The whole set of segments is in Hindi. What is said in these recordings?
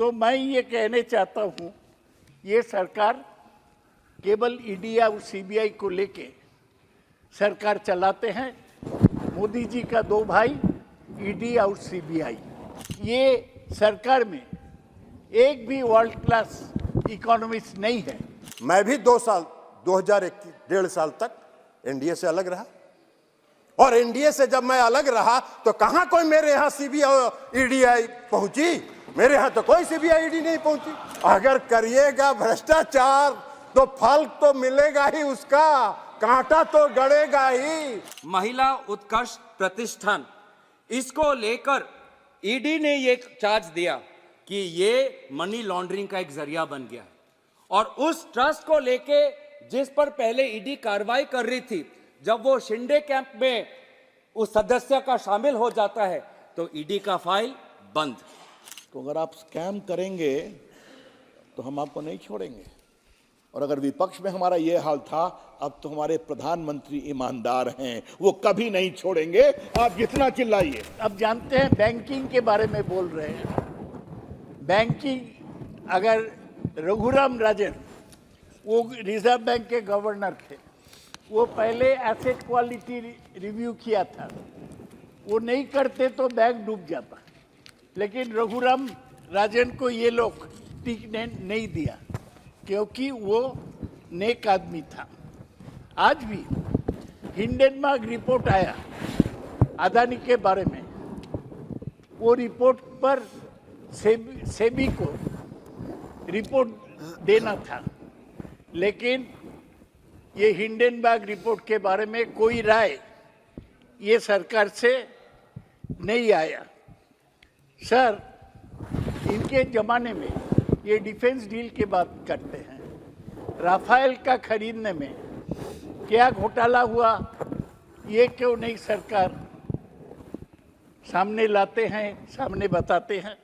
तो मैं ये कहने चाहता हूँ, ये सरकार केवल ईडी और सीबीआई को लेके सरकार चलाते हैं। मोदी जी का दो भाई ईडी और सीबीआई, ये सरकार में एक भी वर्ल्ड क्लास इकोनॉमिस्ट नहीं है। मैं भी 2021 डेढ़ साल तक एनडीए से अलग रहा, और एनडीए से जब मैं अलग रहा तो कहां कोई मेरे यहां सीबीआई ईडी पहुंची? मेरे यहां तो कोई सीबीआई ईडी नहीं पहुंची। अगर करिएगा भ्रष्टाचार तो फल तो मिलेगा ही उसका, कांटा तो गड़ेगा ही। महिला उत्कर्ष प्रतिष्ठान, इसको लेकर ईडी ने ये चार्ज दिया कि ये मनी लॉन्ड्रिंग का एक जरिया बन गया है, और उस ट्रस्ट को लेके जिस पर पहले ईडी कार्रवाई कर रही थी, जब वो शिंदे कैंप में उस सदस्य का शामिल हो जाता है तो ईडी का फाइल बंद। तो अगर आप स्कैम करेंगे तो हम आपको नहीं छोड़ेंगे। और अगर विपक्ष में हमारा ये हाल था, अब तो हमारे प्रधानमंत्री ईमानदार हैं, वो कभी नहीं छोड़ेंगे, आप जितना चिल्लाइए। अब जानते हैं बैंकिंग के बारे में बोल रहे हैं। बैंकिंग, अगर रघुराम राजन, वो रिजर्व बैंक के गवर्नर थे, वो पहले एसेट क्वालिटी रिव्यू किया था, वो नहीं करते तो बैंक डूब जाता। लेकिन रघुराम राजन को ये लोग टिकने नहीं दिया, क्योंकि वो नेक आदमी था। आज भी हिंडनबर्ग रिपोर्ट आया अदानी के बारे में, वो रिपोर्ट पर सेबी को रिपोर्ट देना था, लेकिन ये हिंडनबर्ग रिपोर्ट के बारे में कोई राय ये सरकार से नहीं आया। सर, इनके जमाने में ये डिफेंस डील की बात करते हैं, राफेल का खरीदने में क्या घोटाला हुआ, ये क्यों नहीं सरकार सामने लाते हैं, सामने बताते हैं।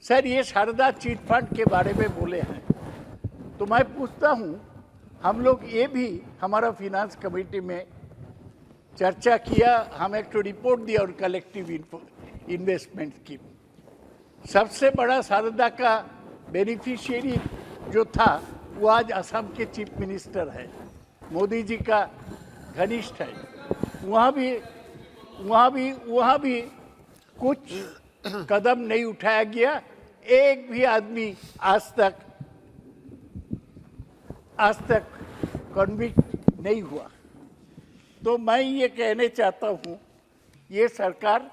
सर, ये शारदा चिट फंड के बारे में बोले हैं, तो मैं पूछता हूँ, हम लोग ये भी हमारा फिनांस कमेटी में चर्चा किया, हम एक तो रिपोर्ट दिया और कलेक्टिव इन्वेस्टमेंट की। सबसे बड़ा शारदा का बेनिफिशियरी जो था वो आज असम के चीफ मिनिस्टर है, मोदी जी का घनिष्ठ है। वहाँ भी कुछ कदम नहीं उठाया गया, एक भी आदमी आज तक कन्विक्ट नहीं हुआ। तो मैं ये कहने चाहता हूँ, ये सरकार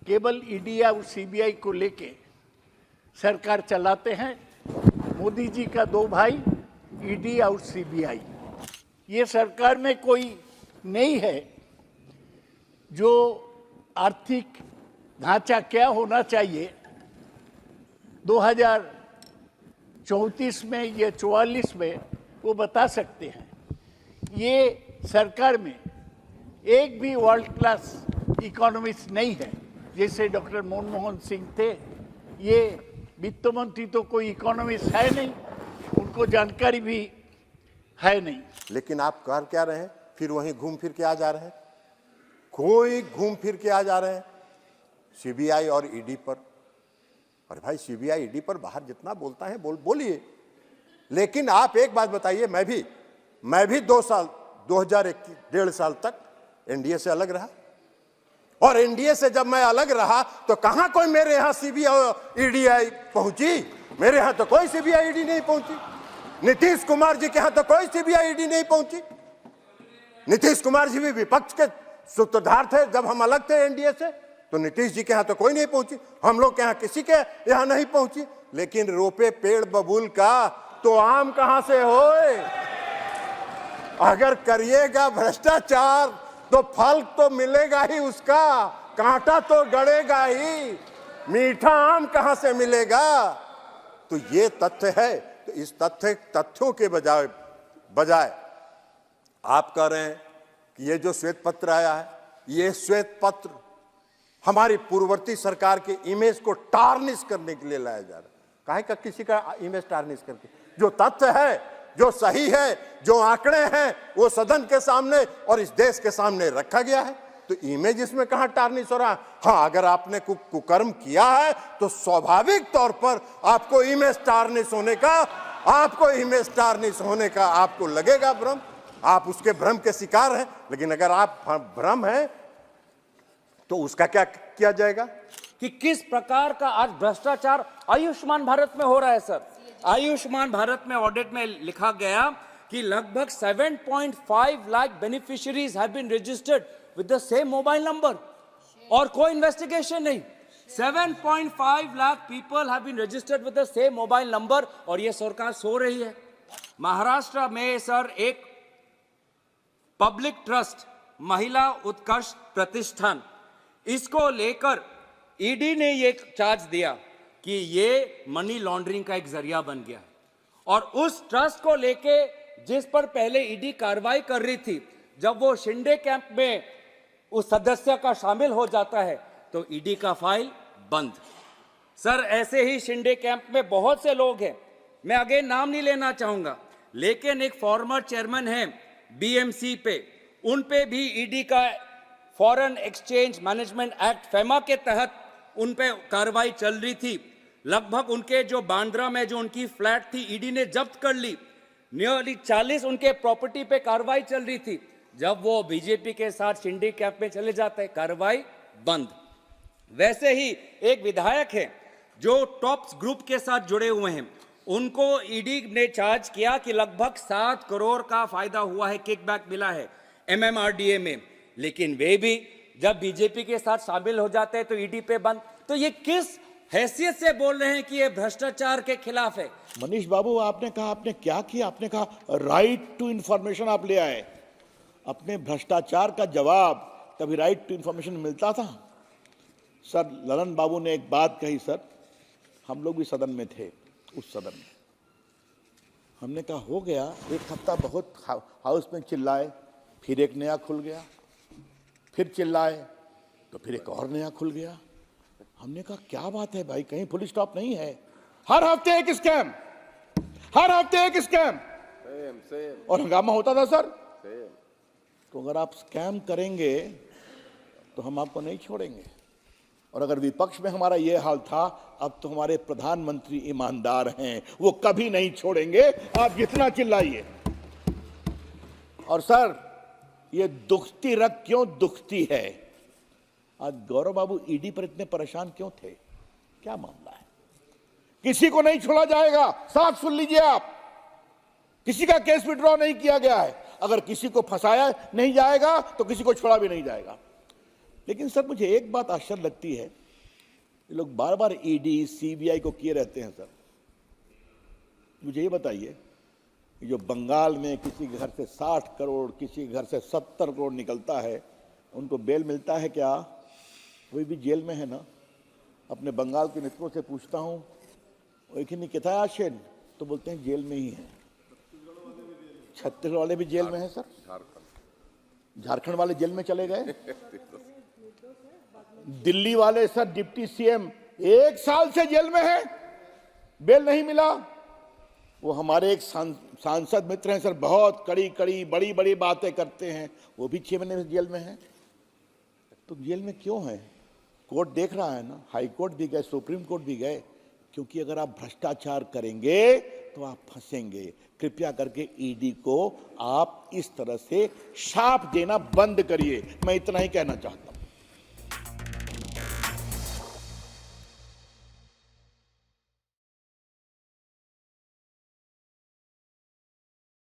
केवल ईडी और सीबीआई को लेके सरकार चलाते हैं। मोदी जी का दो भाई ईडी और सीबीआई, ये सरकार में कोई नहीं है जो आर्थिक ढांचा क्या होना चाहिए 2034 में या 44 में, वो बता सकते हैं। ये सरकार में एक भी वर्ल्ड क्लास इकोनॉमिस्ट नहीं है। जैसे डॉक्टर मनमोहन सिंह थे, ये वित्त मंत्री तो कोई इकोनॉमिस्ट है नहीं, उनको जानकारी भी है नहीं। लेकिन आप कर क्या रहे हैं? फिर वहीं घूम फिर के आ जा रहे हैं, कोई घूम फिर के आ जा रहे हैं सीबीआई और ईडी पर। अरे भाई, सीबीआई ईडी पर बाहर जितना बोलता है बोलिए, लेकिन आप एक बात बताइए, मैं भी 2021 डेढ़ साल तक एनडीए से अलग रहा, और एनडीए से जब मैं अलग रहा तो कहां कोई मेरे यहां सीबीआई ईडी पहुंची? मेरे यहां तो कोई सीबीआई ईडी नहीं पहुंची। नीतीश कुमार जी के यहां तो कोई सीबीआई ईडी नहीं पहुंची। नीतीश कुमार जी भी विपक्ष के सूत्रधार थे जब हम अलग थे एनडीए से, तो नीतीश जी के यहां तो कोई नहीं पहुंची, हम लोग के यहां किसी के यहां नहीं पहुंची। लेकिन रोपे पेड़ बबूल का तो आम कहां से होए? अगर करिएगा भ्रष्टाचार तो फल तो मिलेगा ही उसका, कांटा तो गड़ेगा ही, मीठा आम कहां से मिलेगा? तो ये तथ्य है। तो इस तथ्यों के बजाय आप कह रहे हैं कि ये जो श्वेत पत्र आया है, ये श्वेत पत्र हमारी पूर्ववर्ती सरकार के इमेज को टार्निश करने के लिए लाया जा रहा है। काहे का किसी का इमेज टार्निश करके? जो तथ्य है, जो सही है, जो आंकड़े हैं, वो सदन के सामने और इस देश के सामने रखा गया है। तो इमेज इसमें कहां टार्निश हो रहा है? हाँ, अगर आपने कुकर्म किया है तो स्वाभाविक तौर पर आपको इमेज टार्निश होने का आपको लगेगा भ्रम, आप उसके भ्रम के शिकार हैं। लेकिन अगर आप भ्रम हैं तो उसका क्या किया जाएगा? कि किस प्रकार का आज भ्रष्टाचार आयुष्मान भारत में हो रहा है सर। आयुष्मान भारत में ऑडिट में लिखा गया कि लगभग 7.5 lakh beneficiaries have been registered with the same mobile number और कोई इन्वेस्टिगेशन नहीं। 7.5 lakh people have been registered with the same mobile number और ये सरकार सो रही है। महाराष्ट्र में सर एक पब्लिक ट्रस्ट महिला उत्कर्ष प्रतिष्ठान, इसको लेकर ईडी ने ये चार्ज दिया कि ये मनी लॉन्ड्रिंग का एक जरिया बन गया और उस ट्रस्ट को लेके जिस पर पहले ईडी कार्रवाई कर रही थी, जब वो शिंदे कैंप में उस सदस्य का शामिल हो जाता है तो ईडी का फाइल बंद। सर ऐसे ही शिंदे कैंप में बहुत से लोग हैं, मैं आगे नाम नहीं लेना चाहूंगा, लेकिन एक फॉर्मर चेयरमैन है बीएमसी पे, उन पे भी ईडी का foreign exchange management act FEMA के तहत उन पे कार्रवाई चल रही थी। लगभग उनके जो बांद्रा में जो उनकी फ्लैट थी ईडी ने जब्त कर ली। नियरली 40 उनके प्रॉपर्टी पे कार्रवाई चल रही थी। जब वो बीजेपी के साथ शिंदे कैंप में चले जाते हैं, कार्रवाई बंद। वैसे ही एक विधायक है जो टॉप्स ग्रुप के साथ जुड़े हुए हैं, उनको ईडी ने चार्ज किया कि लगभग 7 करोड़ का फायदा हुआ है, किकबैक मिला है एमएमआरडीए में, लेकिन वे भी जब बीजेपी के साथ शामिल हो जाते हैं तो ईडी पे बंद। तो ये किस हैसियत से बोल रहे हैं कि ये भ्रष्टाचार के खिलाफ है? मनीष बाबू, आपने कहा आपने क्या किया? आपने कहा राइट टू इंफॉर्मेशन आप ले आए। अपने भ्रष्टाचार का जवाब कभी राइट टू इंफॉर्मेशन मिलता था? सर ललन बाबू ने एक बात कही, सर हम लोग भी सदन में थे, उस सदन में हमने कहा हो गया एक हफ्ता बहुत हाउस में चिल्लाए, फिर एक नया खुल गया, फिर चिल्लाए तो फिर एक और नया खुल गया। हमने कहा क्या बात है भाई, कहीं फुल स्टॉप नहीं है? हर हफ्ते एक स्कैम, हर हफ्ते एक स्कैम, और हंगामा होता था सर। तो अगर आप स्कैम करेंगे तो हम आपको नहीं छोड़ेंगे। और अगर विपक्ष में हमारा ये हाल था, अब तो हमारे प्रधानमंत्री ईमानदार हैं, वो कभी नहीं छोड़ेंगे, आप जितना चिल्लाइए। और सर ये दुखती रग क्यों दुखती है? आज गौरव बाबू ईडी पर इतने परेशान क्यों थे? क्या मामला है? किसी को नहीं छोड़ा जाएगा, साफ सुन लीजिए आप, किसी का केस विड्रॉ नहीं किया गया है। अगर किसी को फंसाया नहीं जाएगा तो किसी को छोड़ा भी नहीं जाएगा। लेकिन सर मुझे एक बात आश्चर्य लगती है, ये लोग बार बार ईडी सीबीआई को किए रहते हैं। सर मुझे ये बताइए, जो बंगाल में किसी के घर से 60 करोड़, किसी के घर से 70 करोड़ निकलता है, उनको बेल मिलता है क्या? वही भी जेल में है ना। अपने बंगाल के मित्रों से पूछता हूँ, वो कितना आशेन, तो बोलते हैं जेल में ही है। छत्तीसगढ़ वाले भी जेल में है सर, झारखंड वाले जेल में चले गए, दिल्ली वाले सर डिप्टी सीएम 1 साल से जेल में है, बेल नहीं मिला। वो हमारे एक सांसद मित्र हैं सर, बहुत कड़ी बड़ी बड़ी बातें करते हैं, वो भी 6 महीने से जेल में हैं। तो जेल में क्यों है? कोर्ट देख रहा है ना, हाई कोर्ट भी गए, सुप्रीम कोर्ट भी गए, क्योंकि अगर आप भ्रष्टाचार करेंगे तो आप फंसेंगे। कृपया करके ईडी को आप इस तरह से शाप देना बंद करिए, मैं इतना ही कहना चाहता हूं।